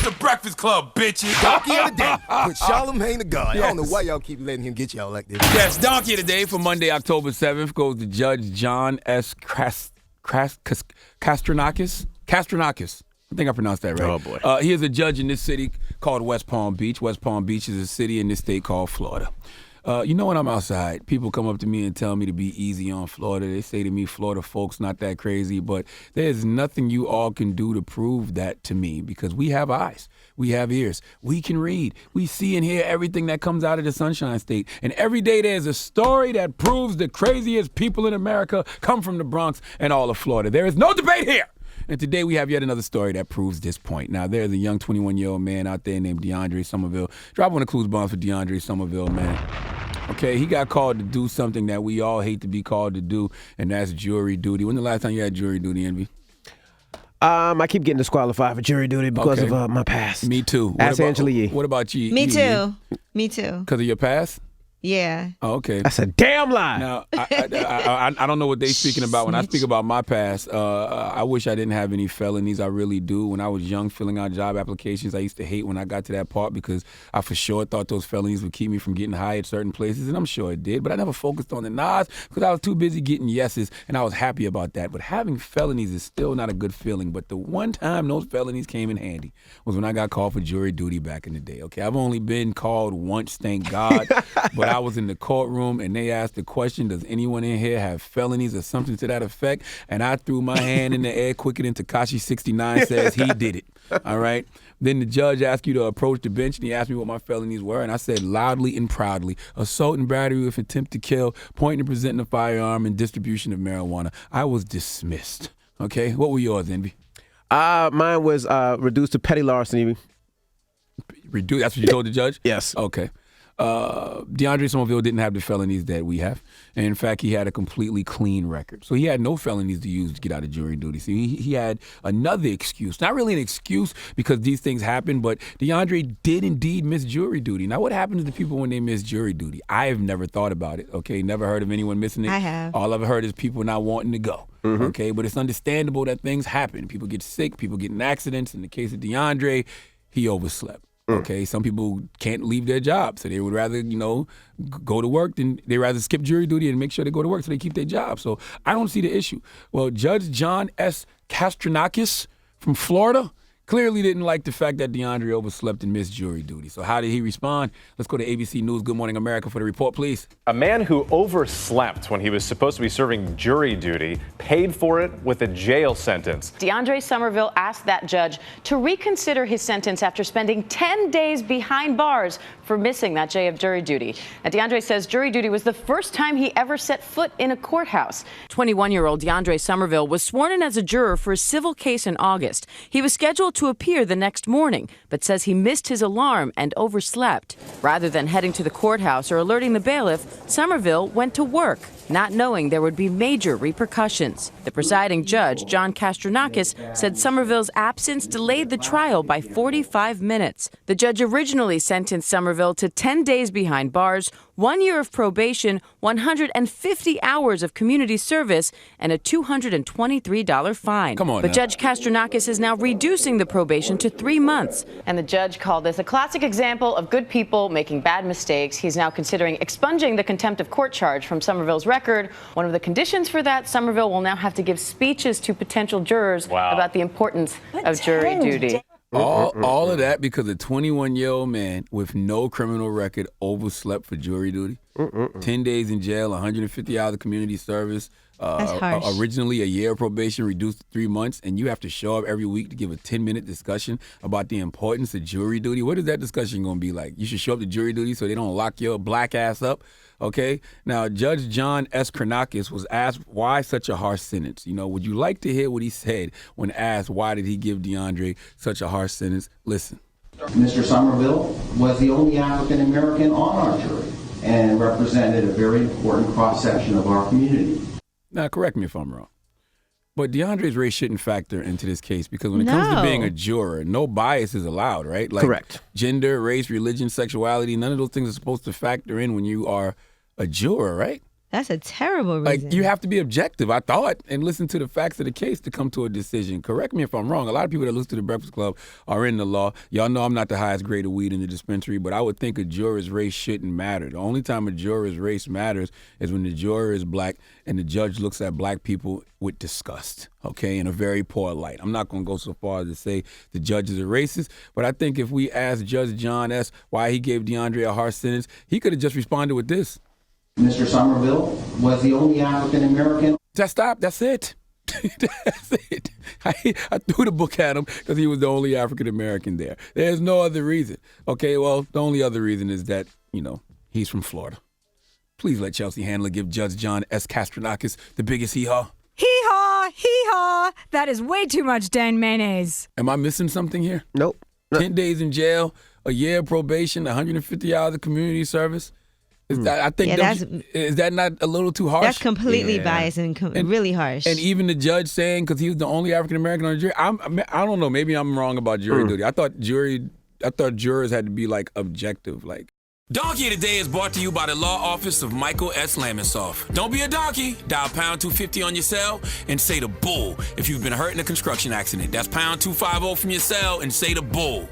the Breakfast Club, bitches. Donkey of the day with Charlamagne the God. Yes. I don't know why y'all keep letting him get y'all like this. Yes, Donkey of the day for Monday, October 7th goes to Judge John S. Kastronakis. I think I pronounced that right. Oh, boy. He is a judge in this city called West Palm Beach. West Palm Beach is a city in this state called Florida. You know, when I'm outside, people come up to me and tell me to be easy on Florida. They say to me, Florida folks not that crazy, but there's nothing you all can do to prove that to me because we have eyes. We have ears. We can read. We see and hear everything that comes out of the Sunshine State. And every day there's a story that proves the craziest people in America come from the Bronx and all of Florida. There is no debate here. And today we have yet another story that proves this point. Now, there's a young 21-year-old man out there named DeAndre Somerville. Drop one of the clues bombs for DeAndre Somerville, man. Okay, he got called to do something that we all hate to be called to do, and that's jury duty. When the last time you had jury duty, Envy? I keep getting disqualified for jury duty because of my past. Me too. Ask Angela Yee. What about you? Me too. Me too. Because of your past? Yeah. Oh, okay. That's a damn lie. Now, I don't know what they speaking about. When I speak about my past, I wish I didn't have any felonies. I really do. When I was young, filling out job applications, I used to hate when I got to that part because I for sure thought those felonies would keep me from getting hired at certain places, and I'm sure it did. But I never focused on the nods because I was too busy getting yeses, and I was happy about that. But having felonies is still not a good feeling. But the one time those felonies came in handy was when I got called for jury duty back in the day. Okay, I've only been called once, thank God. But I was in the courtroom and they asked the question, does anyone in here have felonies or something to that effect? And I threw my hand in the air quicker than Tekashi 69 says he did it. All right. Then the judge asked you to approach the bench and he asked me what my felonies were. And I said loudly and proudly, assault and battery with intent to kill, pointing and presenting a firearm, and distribution of marijuana. I was dismissed. Okay. What were yours, Envy? Mine was reduced to petty larceny. Reduced? That's what you told the judge? Yes. Okay. DeAndre Somerville didn't have the felonies that we have. And in fact, he had a completely clean record. So he had no felonies to use to get out of jury duty. See, he had another excuse. Not really an excuse because these things happen, but DeAndre did indeed miss jury duty. Now, what happens to people when they miss jury duty? I have never thought about it, okay? Never heard of anyone missing it. I have. All I've heard is people not wanting to go, Mm-hmm. okay? But it's understandable that things happen. People get sick, people get in accidents. In the case of DeAndre, he overslept. Okay, some people can't leave their job, so they would rather, go to work than they rather skip jury duty and make sure they go to work so they keep their job. So I don't see the issue. Well, Judge John S. Kastronakis from Florida clearly didn't like the fact that DeAndre overslept and missed jury duty. So how did he respond? Let's go to ABC News Good Morning America for the report, please. A man who overslept when he was supposed to be serving jury duty paid for it with a jail sentence. DeAndre Somerville asked that judge to reconsider his sentence after spending 10 days behind bars for missing that day of jury duty. Now, DeAndre says jury duty was the first time he ever set foot in a courthouse. 21-year-old DeAndre Somerville was sworn in as a juror for a civil case in August. He was scheduled to appear the next morning, but says he missed his alarm and overslept. Rather than heading to the courthouse or alerting the bailiff, Somerville went to work, not knowing there would be major repercussions. The presiding judge, John Kastronakis, said Somerville's absence delayed the trial by 45 minutes. The judge originally sentenced Somerville to 10 days behind bars, 1 year of probation, 150 hours of community service, and a $223 fine. Come on But now. Judge Kastronakis is now reducing the probation to 3 months. And the judge called this a classic example of good people making bad mistakes. He's now considering expunging the contempt of court charge from Somerville's record. One of the conditions for that, Somerville will now have to give speeches to potential jurors about the importance of jury duty. All of that because a 21-year-old man with no criminal record overslept for jury duty. 10 days in jail, 150 hours of community service. That's harsh. Originally a year of probation reduced to 3 months, and you have to show up every week to give a 10-minute discussion about the importance of jury duty. What is that discussion going to be like? You should show up to jury duty so they don't lock your black ass up. Okay? Now, Judge John S. Kastronakis was asked why such a harsh sentence. Would you like to hear what he said when asked why did he give DeAndre such a harsh sentence? Listen. Mr. Somerville was the only African American on our jury and represented a very important cross-section of our community. Now, correct me if I'm wrong, but DeAndre's race shouldn't factor into this case because when it comes to being a juror, no bias is allowed, right? Like Correct. Gender, race, religion, sexuality, none of those things are supposed to factor in when you are a juror, right? That's a terrible reason. Like, you have to be objective, I thought, and listen to the facts of the case to come to a decision. Correct me if I'm wrong. A lot of people that listen to The Breakfast Club are in the law. Y'all know I'm not the highest grade of weed in the dispensary, but I would think a juror's race shouldn't matter. The only time a juror's race matters is when the juror is black and the judge looks at black people with disgust, okay, in a very poor light. I'm not going to go so far as to say the judge is a racist, but I think if we asked Judge John S. why he gave DeAndre a harsh sentence, he could have just responded with this. Mr. Somerville was the only African American. That's it. That's it. I threw the book at him because he was the only African American there. There's no other reason. Okay, well, the only other reason is that, he's from Florida. Please let Chelsea Handler give Judge John S. Kastronakis the biggest hee-haw. Hee-haw, hee-haw. That is way too much Dan mayonnaise. Am I missing something here? Nope. 10 days in jail, a year of probation, 150 hours of community service. Is that not a little too harsh? That's completely biased and really harsh. And even the judge saying, because he was the only African American on the jury, I don't know. Maybe I'm wrong about jury duty. I thought jurors had to be like objective, like. Donkey of the Day is brought to you by the law office of Michael S. Lamonsoff. Don't be a donkey. Dial pound 250 on your cell and say the bull if you've been hurt in a construction accident. That's pound 250 from your cell and say the bull.